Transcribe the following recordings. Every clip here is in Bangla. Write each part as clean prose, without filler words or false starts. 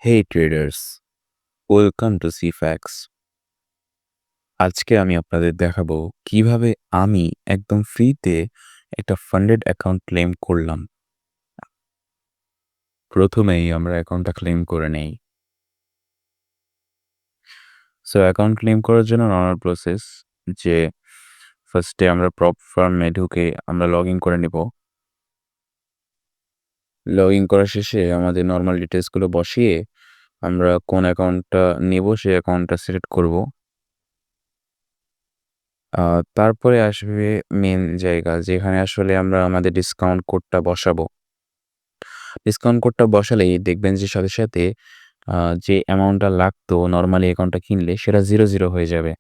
Hey traders, welcome to CFAX. আজকে আমি আপনাদের দেখাবো কিভাবে আমি একদম ফ্রিতে একটা ফান্ডেড অ্যাকাউন্ট ক্লেম করলাম। প্রথমেই আমরা অ্যাকাউন্টটা ক্লেম করে নেই। সো অ্যাকাউন্ট ক্লেম করার জন্য নরমাল প্রসেস যে ফার্স্টে আমরা প্রপ ফার্মে ঢুকে আমরা লগ ইন করে নেব। লগ ইন করার শেষে আমাদের নরমাল ডিটেইলসগুলো বসিয়ে আমরা কোন অ্যাকাউন্টটা নেব সেই অ্যাকাউন্টটা সিলেক্ট করব। তারপরে আসবে মেইন জায়গা যেখানে আসলে আমরা আমাদের ডিসকাউন্ট কোডটা বসাবো। ডিসকাউন্ট কোডটা বসালেই দেখবেন যে সাথে, সাথে যে অ্যামাউন্টটা লাগতো নরমালি অ্যাকাউন্টটা কিনলে সেটা 0 হয়ে যাবে।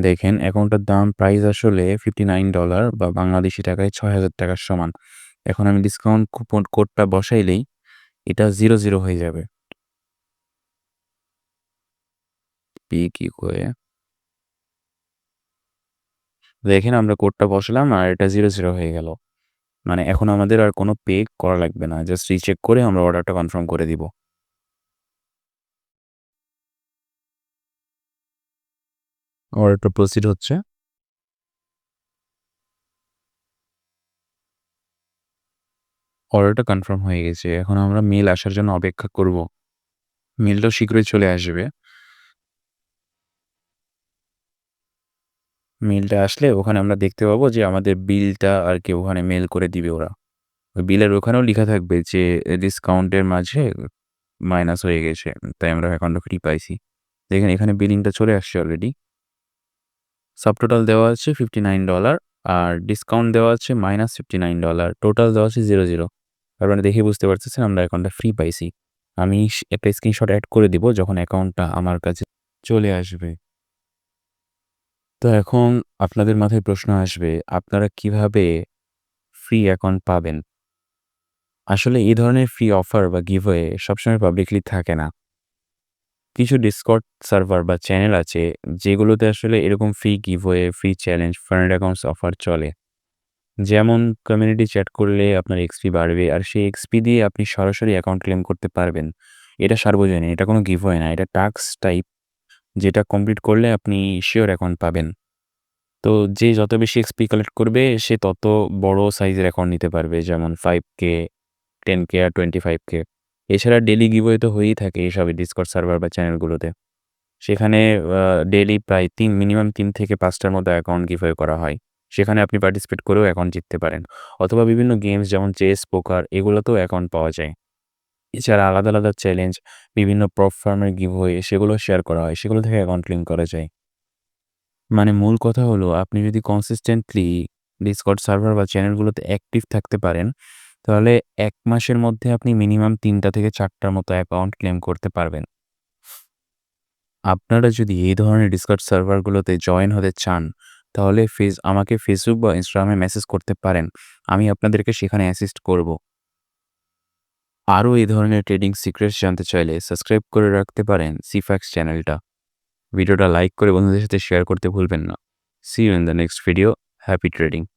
দেখেন অ্যাকাউন্টটার দাম প্রাইস আসলে $59 বা বাংলাদেশী টাকায় ৳৬,০০০ সমান। এখন আমি ডিসকাউন্ট কোডটা বসাইলেই এটা 0 হয়ে যাবে। কি করে দেখেন আমরা কোডটা বসালাম আর এটা 0 হয়ে গেল। মানে এখন আমাদের আর কোনো পে করা লাগবে না। জাস্ট রিচেক করে আমরা অর্ডারটা কনফার্ম করে দিব। অর্ডারটা প্রসিড হচ্ছে। অর্ডারটা কনফার্ম হয়ে গেছে। এখন আমরা মেইল আসার জন্য অপেক্ষা করব। মেইলটাও শীঘ্রই চলে আসবে। মেইলটা আসলে ওখানে আমরা দেখতে পাবো যে আমাদের বিলটা আরকি ওখানে মেইল করে দিবে ওরা। ওই বিলের ওখানেও লিখা থাকবে যে ডিসকাউন্টের মাঝে মাইনাস হয়ে গেছে। তাই আমরা অ্যাকাউন্টটা ফ্রি পাইছি। দেখেন এখানে বিলিংটা চলে আসছে অলরেডি। সাবটোটাল দেওয়া আছে $59 আর ডিসকাউন্ট দেওয়া আছে -$59 টোটাল দেওয়া আছে 0 আপনারা দেখেই বুঝতে পারতেছেন আমরা অ্যাকাউন্টটা ফ্রি পাইছি। আমি একটা স্ক্রিনশট এড করে দিব যখন অ্যাকাউন্টটা আমার কাছে চলে আসবে। তো এখন আপনাদের মাথায় প্রশ্ন আসবে, আপনারা কিভাবে ফ্রি অ্যাকাউন্ট পাবেন? আসলে এই ধরনের ফ্রি অফার বা গিভওয়ে সবসময় পাবলিকলি থাকে না। কিছু ডিসকর্ড সার্ভার বা চ্যানেল আছে যেগুলোতে আসলে এরকম free giveaway, free challenge, fund accounts offer চলে। যেমন কমিউনিটি চ্যাট করলে আপনার এক্সপি বাড়বে আর সেই এক্সপি দিয়ে আপনি সরাসরি অ্যাকাউন্ট ক্লেম করতে পারবেন। এটা সার্বজনীন, এটা কোনো গিভওয়ে না, এটা টাস্ক টাইপ যেটা কমপ্লিট করলে আপনি সিওর অ্যাকাউন্ট পাবেন। তো যে যত বেশি এক্সপি কালেক্ট করবে সে তত বড় সাইজের অ্যাকাউন্ট নিতে পারবে। যেমন 5K, 10K আর 25K। এছাড়া ডেইলি গিভওয়ে তো হয়েই থাকে এসব ডিসকর্ড সার্ভার বা চ্যানেলগুলোতে। সেখানে ডেইলি প্রায় মিনিমাম ৩ থেকে ৫ টার মতো অ্যাকাউন্ট গিভওয়ে করা হয়। সেখানে আপনি পার্টিসিপেট করেও অ্যাকাউন্ট জিততে পারেন। অথবা বিভিন্ন গেমস যেমন চেস, পোকার এগুলোতেও অ্যাকাউন্ট পাওয়া যায়। এছাড়া আলাদা, আলাদা চ্যালেঞ্জ, বিভিন্ন প্রপ ফার্মের গিভওয়ে সেগুলো শেয়ার করা হয়। সেগুলো থেকে অ্যাকাউন্ট লিঙ্ক করা যায়। মানে মূল কথা হলো আপনি যদি কনসিস্টেন্টলি ডিসকর্ড সার্ভার বা চ্যানেলগুলোতে অ্যাক্টিভ থাকতে পারেন, তাহলে ১ মাসের মধ্যে আপনি মিনিমাম ৩ টা থেকে ৪ টার মতো অ্যাকাউন্ট ক্লেম করতে পারবেন। আপনারা যদি এই ধরনের ডিসকর্ড সার্ভারগুলোতে জয়েন হতে চান, তাহলে আমাকে Facebook বা Instagram এ মেসেজ করতে পারেন। আমি আপনাদেরকে সেখানে অ্যাসিস্ট করব। আরও এই ধরনের ট্রেডিং সিক্রেটস জানতে চাইলে সাবস্ক্রাইব করে রাখতে পারেন সিফ্যাক্স চ্যানেলটা। ভিডিওটা লাইক করে বন্ধুদের সাথে শেয়ার করতে ভুলবেন না। See you in the next video. Happy trading.